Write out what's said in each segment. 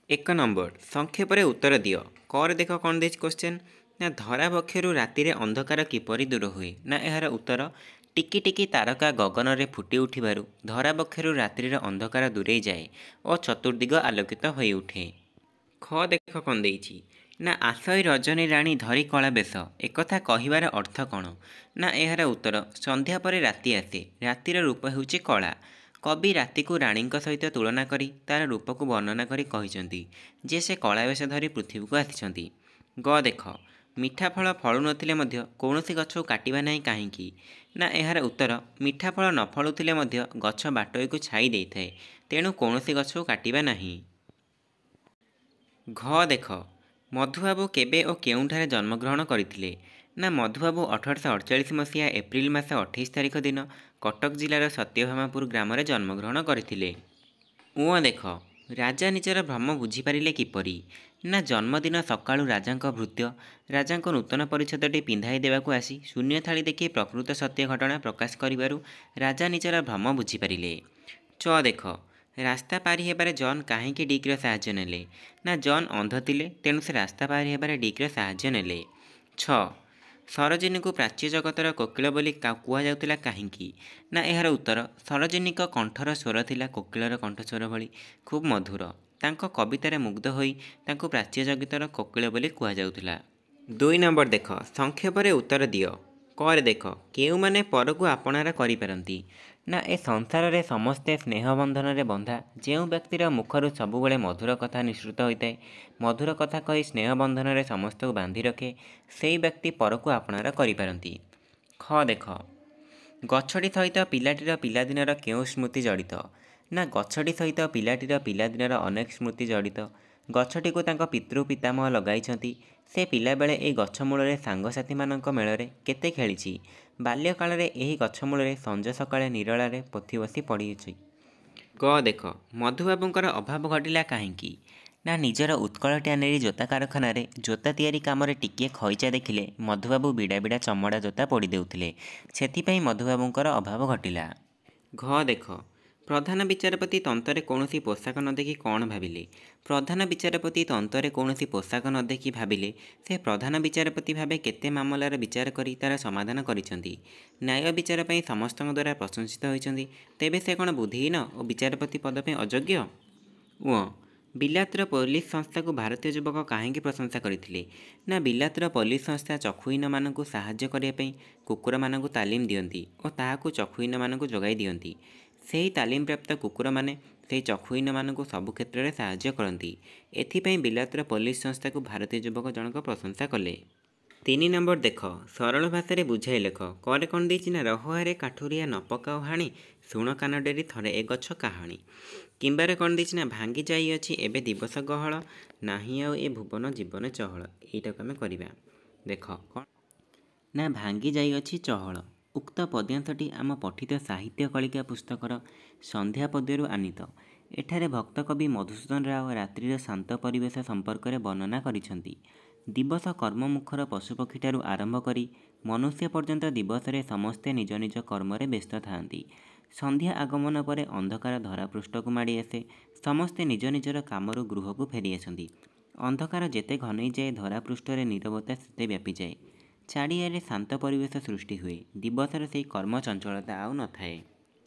ଏକ ନମ୍ବର ସଂକ୍ଷେପରେ ଉତ୍ତର ଦିଅ। କରେ ଦେଖ କ'ଣ ଦେଇଛି କ୍ୱେଶ୍ଚନ୍ ନା ଧରା ବକ୍ଷରୁ ରାତିରେ ଅନ୍ଧକାର କିପରି ଦୂର ହୁଏ। ନା ଏହାର ଉତ୍ତର ଟିକି ଟିକି ତାରକା ଗଗନରେ ଫୁଟି ଉଠିବାରୁ ଧରା ବକ୍ଷରୁ ରାତ୍ରିର ଅନ୍ଧକାର ଦୂରେଇ ଯାଏ ଓ ଚତୁର୍ଦିଗ ଆଲୋକିତ ହୋଇଉଠେ। ଖ ଦେଖ କ'ଣ ଦେଇଛି ନା ଆସଇ ରଜନୀ ରାଣୀ ଧରି କଳା ବେଶ ଏକଥା କହିବାର ଅର୍ଥ କ'ଣ। ନା ଏହାର ଉତ୍ତର ସନ୍ଧ୍ୟା ପରେ ରାତି ଆସେ, ରାତିର ରୂପ ହେଉଛି କଳା। କବି ରାତିକୁ ରାଣୀଙ୍କ ସହିତ ତୁଳନା କରି ତାର ରୂପକୁ ବର୍ଣ୍ଣନା କରି କହିଛନ୍ତି ଯେ ସେ କଳା ବେଶ ଧରି ପୃଥିବୀକୁ ଆସିଛନ୍ତି। ଗ ଦେଖ ମିଠା ଫଳ ଫଳୁ ନଥିଲେ ମଧ୍ୟ କୌଣସି ଗଛକୁ କାଟିବା ନାହିଁ କାହିଁକି। ନା ଏହାର ଉତ୍ତର ମିଠା ଫଳ ନ ଫଳୁଥିଲେ ମଧ୍ୟ ଗଛ ବାଟୋଇକୁ ଛାଇ ଦେଇଥାଏ, ତେଣୁ କୌଣସି ଗଛକୁ କାଟିବା ନାହିଁ। ଘ ଦେଖ ମଧୁବାବୁ କେବେ ଓ କେଉଁଠାରେ ଜନ୍ମଗ୍ରହଣ କରିଥିଲେ। ନା ମଧୁବାବୁ 1848 ମସିହା ଏପ୍ରିଲ ମାସ 28 ତାରିଖ ଦିନ କଟକ ଜିଲ୍ଲାର ସତ୍ୟଭାମାପୁର ଗ୍ରାମରେ ଜନ୍ମଗ୍ରହଣ କରିଥିଲେ। ଉଁ ଦେଖ ରାଜା ନିଜର ଭ୍ରମ ବୁଝିପାରିଲେ କିପରି। ନା ଜନ୍ମଦିନ ସକାଳୁ ରାଜାଙ୍କ ଭୃତ୍ୟ ରାଜାଙ୍କୁ ନୂତନ ପରିଚ୍ଛଦଟି ପିନ୍ଧାଇ ଦେବାକୁ ଆସି ଶୂନ୍ୟ ଥାଳି ଦେଖି ପ୍ରକୃତ ସତ୍ୟ ଘଟଣା ପ୍ରକାଶ କରିବାରୁ ରାଜା ନିଜର ଭ୍ରମ ବୁଝିପାରିଲେ। ଚ ଦେଖ ରାସ୍ତା ପାରି ହେବାରେ ଜନ୍ କାହିଁକି ଡିକ୍ର ସାହାଯ୍ୟ ନେଲେ। ନା ଜନ୍ ଅନ୍ଧ ଥିଲେ, ତେଣୁ ସେ ରାସ୍ତା ପାରି ହେବାରେ ଡିକ୍ର ସାହାଯ୍ୟ ନେଲେ। ଛ ସରୋଜିନୀକୁ ପ୍ରାଚ୍ୟ ଜଗତର କୋକିଳ ବୋଲି କୁହାଯାଉଥିଲା କାହିଁକି। ନା ଏହାର ଉତ୍ତର ସରୋଜିନୀଙ୍କ କଣ୍ଠର ସ୍ୱର ଥିଲା କୋକିଳର କଣ୍ଠସ୍ୱର ଭଳି ଖୁବ୍ ମଧୁର। ତାଙ୍କ କବିତାରେ ମୁଗ୍ଧ ହୋଇ ତାଙ୍କୁ ପ୍ରାଚ୍ୟ ଜଗତର କୋକିଳ ବୋଲି କୁହାଯାଉଥିଲା। 2 ନମ୍ବର ଦେଖ ସଂକ୍ଷେପରେ ଉତ୍ତର ଦିଅ। କରେ ଦେଖ କେଉଁମାନେ ପରକୁ ଆପଣାର କରିପାରନ୍ତି। ନା ଏ ସଂସାରରେ ସମସ୍ତେ ସ୍ନେହ ବନ୍ଧନରେ ବନ୍ଧା। ଯେଉଁ ବ୍ୟକ୍ତିର ମୁଖରୁ ସବୁବେଳେ ମଧୁର କଥା ନିଃସୃତ ହୋଇଥାଏ, ମଧୁର କଥା କହି ସ୍ନେହ ବନ୍ଧନରେ ସମସ୍ତଙ୍କୁ ବାନ୍ଧି ରଖେ, ସେହି ବ୍ୟକ୍ତି ପରକୁ ଆପଣାର କରିପାରନ୍ତି। ଖ ଦେଖ ଗଛଟି ସହିତ ପିଲାଟିର ପିଲାଦିନର କେଉଁ ସ୍ମୃତି ଜଡ଼ିତ। ନା ଗଛଟି ସହିତ ପିଲାଟିର ପିଲାଦିନର ଅନେକ ସ୍ମୃତି ଜଡ଼ିତ। ଗଛଟିକୁ ତାଙ୍କ ପିତୃ ପିତାମହ ଲଗାଇଛନ୍ତି। ସେ ପିଲାବେଳେ ଏହି ଗଛ ମୂଳରେ ସାଙ୍ଗସାଥିମାନଙ୍କ ମେଳରେ କେତେ ଖେଳିଛି। ବାଲ୍ୟକାଳରେ ଏହି ଗଛ ମୂଳରେ ସଞ୍ଜ ସକାଳେ ନିରୋଳାରେ ପୋଥି ବସି ପଢ଼ିଛି। ଗ ଦେଖ ମଧୁବାବୁଙ୍କର ଅଭାବ ଘଟିଲା କାହିଁକି। ନା ନିଜର ଉତ୍କଳ ଟ୍ୟାନେରୀ ଜୋତା କାରଖାନାରେ ଜୋତା ତିଆରି କାମରେ ଟିକିଏ ଖଇଚା ଦେଖିଲେ ମଧୁବାବୁ ବିଡ଼ା ବିଡ଼ା ଚମଡ଼ା ଜୋତା ପୋଡ଼ି ଦେଉଥିଲେ, ସେଥିପାଇଁ ମଧୁବାବୁଙ୍କର ଅଭାବ ଘଟିଲା। ଘ ଦେଖ ପ୍ରଧାନ ବିଚାରପତି ତନ୍ତରେ କୌଣସି ପୋଷାକ ନ ଦେଖି କ'ଣ ଭାବିଲେ। ପ୍ରଧାନ ବିଚାରପତି ତନ୍ତରେ କୌଣସି ପୋଷାକ ନ ଦେଖି ଭାବିଲେ ସେ ପ୍ରଧାନ ବିଚାରପତି ଭାବେ କେତେ ମାମଲାର ବିଚାର କରି ତାର ସମାଧାନ କରିଛନ୍ତି। ନ୍ୟାୟ ବିଚାର ପାଇଁ ସମସ୍ତଙ୍କ ଦ୍ୱାରା ପ୍ରଶଂସିତ ହୋଇଛନ୍ତି, ତେବେ ସେ କ'ଣ ବୁଦ୍ଧିହୀନ ଓ ବିଚାରପତି ପଦ ପାଇଁ ଅଯୋଗ୍ୟ। ବିଲାତର ପୋଲିସ ସଂସ୍ଥାକୁ ଭାରତୀୟ ଯୁବକ କାହିଁକି ପ୍ରଶଂସା କରିଥିଲେ। ନା ବିଲାତର ପୋଲିସ ସଂସ୍ଥା ଚକ୍ଷୁହୀନମାନଙ୍କୁ ସାହାଯ୍ୟ କରିବା ପାଇଁ କୁକୁରମାନଙ୍କୁ ତାଲିମ ଦିଅନ୍ତି ଓ ତାହାକୁ ଚକ୍ଷୁହୀନମାନଙ୍କୁ ଯୋଗାଇ ଦିଅନ୍ତି। ସେହି ତାଲିମପ୍ରାପ୍ତ କୁକୁରମାନେ ସେହି ଚକ୍ଷୁହୀନମାନଙ୍କୁ ସବୁ କ୍ଷେତ୍ରରେ ସାହାଯ୍ୟ କରନ୍ତି। ଏଥିପାଇଁ ବିଲାତର ପୋଲିସ ସଂସ୍ଥାକୁ ଭାରତୀୟ ଯୁବକ ଜଣକ ପ୍ରଶଂସା କଲେ। 3 ନମ୍ବର ଦେଖ ସରଳ ଭାଷାରେ ବୁଝାଇ ଲେଖ। କରେ କ'ଣ ଦେଇଛି ନା ରହରେ କାଠୁରିଆ ନ ପକାଅ ହାଣି, ଶୁଣ କାନ ଡେରି ଥରେ ଏ ଗଛ କାହାଣୀ। କିମ୍ବାରେ କ'ଣ ଦେଇଛି ନା ଭାଙ୍ଗି ଯାଇଅଛି ଏବେ ଦିବସ ଗହଳ, ନାହିଁ ଆଉ ଏ ଭୁବନ ଜୀବନ ଚହଳ। ଏଇଟାକୁ ଆମେ କରିବା। ଦେଖ କ'ଣ ନା ଭାଙ୍ଗି ଯାଇଅଛି ଚହଳ। ଉକ୍ତ ପଦ୍ୟାଂଶଟି ଆମ ପଠିତ ସାହିତ୍ୟ କଳିକା ପୁସ୍ତକର ସନ୍ଧ୍ୟା ପଦ୍ୟରୁ ଆନିତ। ଏଠାରେ ଭକ୍ତକବି ମଧୁସୂଦନ ରାଓ ରାତ୍ରିର ଶାନ୍ତ ପରିବେଶ ସମ୍ପର୍କରେ ବର୍ଣ୍ଣନା କରିଛନ୍ତି। ଦିବସ କର୍ମମୁଖର ପଶୁପକ୍ଷୀଠାରୁ ଆରମ୍ଭ କରି ମନୁଷ୍ୟ ପର୍ଯ୍ୟନ୍ତ ଦିବସରେ ସମସ୍ତେ ନିଜ ନିଜ କର୍ମରେ ବ୍ୟସ୍ତ ଥାଆନ୍ତି। ସନ୍ଧ୍ୟା ଆଗମନ ପରେ ଅନ୍ଧକାର ଧରାପୃଷ୍ଠକୁ ମାଡ଼ି ଆସେ। ସମସ୍ତେ ନିଜ ନିଜର କାମରୁ ଗୃହକୁ ଫେରିଆସନ୍ତି। ଅନ୍ଧକାର ଯେତେ ଘନେଇଯାଏ ଧରାପୃଷ୍ଠରେ ନୀରବତା ସେତେ ବ୍ୟାପିଯାଏ। ଚାରିଆଡ଼େ ଶାନ୍ତ ପରିବେଶ ସୃଷ୍ଟି ହୁଏ। ଦିବସର ସେହି କର୍ମ ଚଞ୍ଚଳତା ଆଉ ନଥାଏ।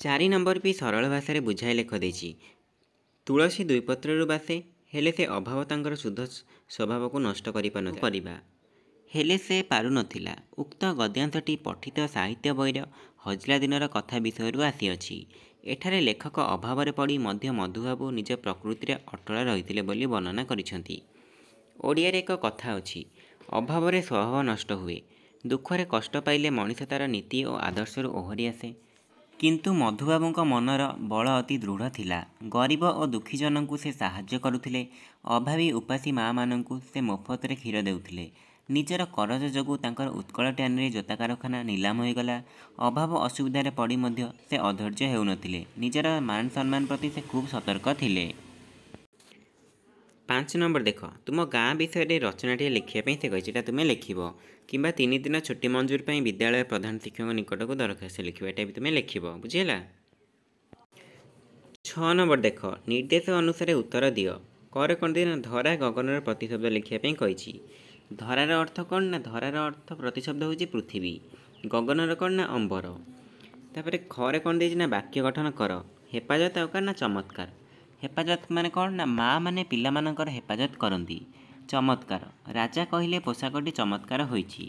4 ନମ୍ବର ବି ସରଳ ଭାଷାରେ ବୁଝାଇ ଲେଖ ଦେଇଛି। ତୁଳସୀ ଦୁଇ ପତ୍ରରୁ ବାସେ, ହେଲେ ସେ ଅଭାବ ତାଙ୍କର ଶୁଦ୍ଧ ସ୍ୱଭାବକୁ ନଷ୍ଟ କରିପାରିବା ହେଲେ ସେ ପାରୁନଥିଲା। ଉକ୍ତ ଗଦ୍ୟାଂଶଟି ପଠିତ ସାହିତ୍ୟ ବହିର ହଜିଲା ଦିନର କଥା ବିଷୟରୁ ଆସିଅଛି। ଏଠାରେ ଲେଖକ ଅଭାବରେ ପଡ଼ି ମଧ୍ୟ ମଧୁବାବୁ ନିଜ ପ୍ରକୃତିରେ ଅଟଳ ରହିଥିଲେ ବୋଲି ବର୍ଣ୍ଣନା କରିଛନ୍ତି। ଓଡ଼ିଆରେ ଏକ କଥା ଅଛି, ଅଭାବରେ ସ୍ୱଭାବ ନଷ୍ଟ ହୁଏ। ଦୁଃଖରେ କଷ୍ଟ ପାଇଲେ ମଣିଷ ତାର ନୀତି ଓ ଆଦର୍ଶରୁ ଓହରି ଆସେ। କିନ୍ତୁ ମଧୁବାବୁଙ୍କ ମନର ବଳ ଅତି ଦୃଢ଼ ଥିଲା। ଗରିବ ଓ ଦୁଃଖୀଜନଙ୍କୁ ସେ ସାହାଯ୍ୟ କରୁଥିଲେ। ଅଭାବୀ ଉପାସୀ ମାଆମାନଙ୍କୁ ସେ ମୋଫତରେ କ୍ଷୀର ଦେଉଥିଲେ। ନିଜର କରଜ ଯୋଗୁଁ ତାଙ୍କର ଉତ୍କଳ ଟ୍ୟାନେରୀ ଜୋତା କାରଖାନା ନିଲାମ ହୋଇଗଲା। ଅଭାବ ଅସୁବିଧାରେ ପଡ଼ି ମଧ୍ୟ ସେ ଅଧୈର୍ଯ୍ୟ ହେଉନଥିଲେ। ନିଜର ମାନ ସମ୍ମାନ ପ୍ରତି ସେ ଖୁବ୍ ସତର୍କ ଥିଲେ। 5 ନମ୍ବର ଦେଖ ତୁମ ଗାଁ ବିଷୟରେ ରଚନାଟିଏ ଲେଖିବା ପାଇଁ ସେ କହିଛି। ଏଇଟା ତୁମେ ଲେଖିବ। କିମ୍ବା 3 ଦିନ ଛୁଟି ମଞ୍ଜୁର ପାଇଁ ବିଦ୍ୟାଳୟ ପ୍ରଧାନ ଶିକ୍ଷକଙ୍କ ନିକଟକୁ ଦରଖାସ୍ତ ଲେଖିବ। ଏଇଟା ବି ତୁମେ ଲେଖିବ, ବୁଝିହେଲା। 6 ନମ୍ବର ଦେଖ ନିର୍ଦ୍ଦେଶ ଅନୁସାରେ ଉତ୍ତର ଦିଅ। କରେ କ'ଣ ଦେଇଛି ନା ଧରା ଗଗନର ପ୍ରତିଶବ୍ଦ ଲେଖିବା ପାଇଁ କହିଛି। ଧରାର ଅର୍ଥ କ'ଣ ନା ଧରାର ଅର୍ଥ ପ୍ରତିଶବ୍ଦ ହେଉଛି ପୃଥିବୀ, ଗଗନର କ'ଣ ନା ଅମ୍ବର। ତାପରେ ଖରେ କ'ଣ ଦେଇଛି ନା ବାକ୍ୟ ଗଠନ କର। ହେପାଜତ ଆଉ କ'ଣ ନା ଚମତ୍କାର। ହେପାଜତ ମାନେ କ'ଣ ନା ମା' ମାନେ ପିଲାମାନଙ୍କର ହେପାଜତ କରନ୍ତି। ଚମତ୍କାର ରାଜା କହିଲେ ପୋଷାକଟି ଚମତ୍କାର ହୋଇଛି।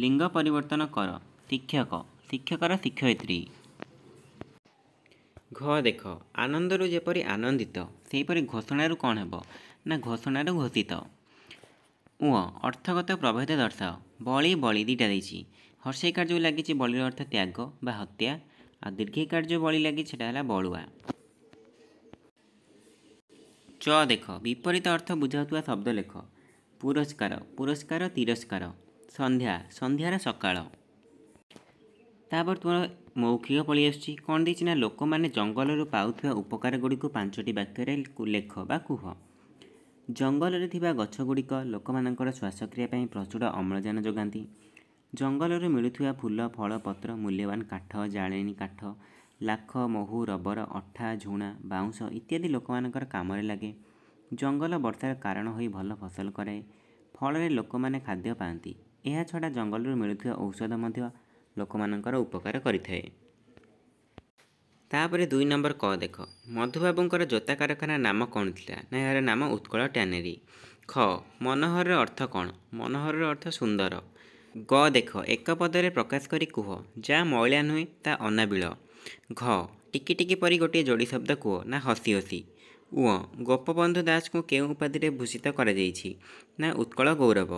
ଲିଙ୍ଗ ପରିବର୍ତ୍ତନ କର। ଶିକ୍ଷକ, ଶିକ୍ଷକର ଶିକ୍ଷୟିତ୍ରୀ। ଘ ଦେଖ ଆନନ୍ଦରୁ ଯେପରି ଆନନ୍ଦିତ ସେହିପରି ଘୋଷଣାରୁ କ'ଣ ହେବ ନା ଘୋଷଣାରୁ ଘୋଷିତ। ଅର୍ଥଗତ ପ୍ରଭେଦ ଦର୍ଶାଅ। ବଳି ବଳି ଦୁଇଟା ଦେଇଛି। ହର୍ଷେଇ କାର୍ଯ୍ୟ ଲାଗିଛି ବଳିର ଅର୍ଥ ତ୍ୟାଗ ବା ହତ୍ୟା, ଆଉ ଦୀର୍ଘେଇ କାର୍ଯ୍ୟ ବଳି ଲାଗିଛି ସେଟା ହେଲା ବଳୁଆ। ଚ ଦେଖ ବିପରୀତ ଅର୍ଥ ବୁଝାଉଥିବା ଶବ୍ଦ ଲେଖ। ପୁରସ୍କାର, ପୁରସ୍କାର ତିରସ୍କାର। ସନ୍ଧ୍ୟା, ସନ୍ଧ୍ୟାର ସକାଳ। ତାପରେ ତୁମର ମୌଖିକ ପଳେଇ ଆସୁଛି। କ'ଣ ଦେଇଛି ନା ଲୋକମାନେ ଜଙ୍ଗଲରୁ ପାଉଥିବା ଉପକାର ଗୁଡ଼ିକୁ 5ଟି ବାକ୍ୟରେ ଲେଖ ବା କୁହ। ଜଙ୍ଗଲରେ ଥିବା ଗଛ ଗୁଡ଼ିକ ଲୋକମାନଙ୍କର ଶ୍ୱାସକ୍ରିୟା ପାଇଁ ପ୍ରଚୁର ଅମ୍ଳଜାନ ଯୋଗାନ୍ତି। ଜଙ୍ଗଲରୁ ମିଳୁଥିବା ଫୁଲ, ଫଳ, ପତ୍ର, ମୂଲ୍ୟବାନ କାଠ, ଜାଳେଣୀ କାଠ, ଲାଖ, ମହୁ, ରବର, ଅଠା, ଝୁଣା, ବାଉଁଶ ଇତ୍ୟାଦି ଲୋକମାନଙ୍କର କାମରେ ଲାଗେ। ଜଙ୍ଗଲ ବର୍ଷାର କାରଣ ହୋଇ ଭଲ ଫସଲ କରାଏ। ଫଳରେ ଲୋକମାନେ ଖାଦ୍ୟ ପାଆନ୍ତି। ଏହା ଛଡ଼ା ଜଙ୍ଗଲରୁ ମିଳୁଥିବା ଔଷଧ ମଧ୍ୟ ଲୋକମାନଙ୍କର ଉପକାର କରିଥାଏ। ତାପରେ 2 ନମ୍ବର କ ଦେଖ ମଧୁବାବୁଙ୍କର ଜୋତା କାରଖାନା ନାମ କ'ଣ ଥିଲା ନା ଏହାର ନାମ ଉତ୍କଳ ଟ୍ୟାନେରୀ। ଖ ମନୋହରର ଅର୍ଥ କ'ଣ? ମନୋହରର ଅର୍ଥ ସୁନ୍ଦର। ଗ ଦେଖ ଏକ ପଦରେ ପ୍ରକାଶ କରି କୁହ। ଯାହା ମଇଳା ନୁହେଁ ତା ଅନାବିଳ। ଘ ଟିକି ଟିକି ପରି ଗୋଟିଏ ଯୋଡ଼ି ଶବ୍ଦ କୁହ ନା ହସି ହସି। ଗୋପବନ୍ଧୁ ଦାସଙ୍କୁ କେଉଁ ଉପାଧିରେ ଭୂଷିତ କରାଯାଇଛି ନା ଉତ୍କଳ ଗୌରବ।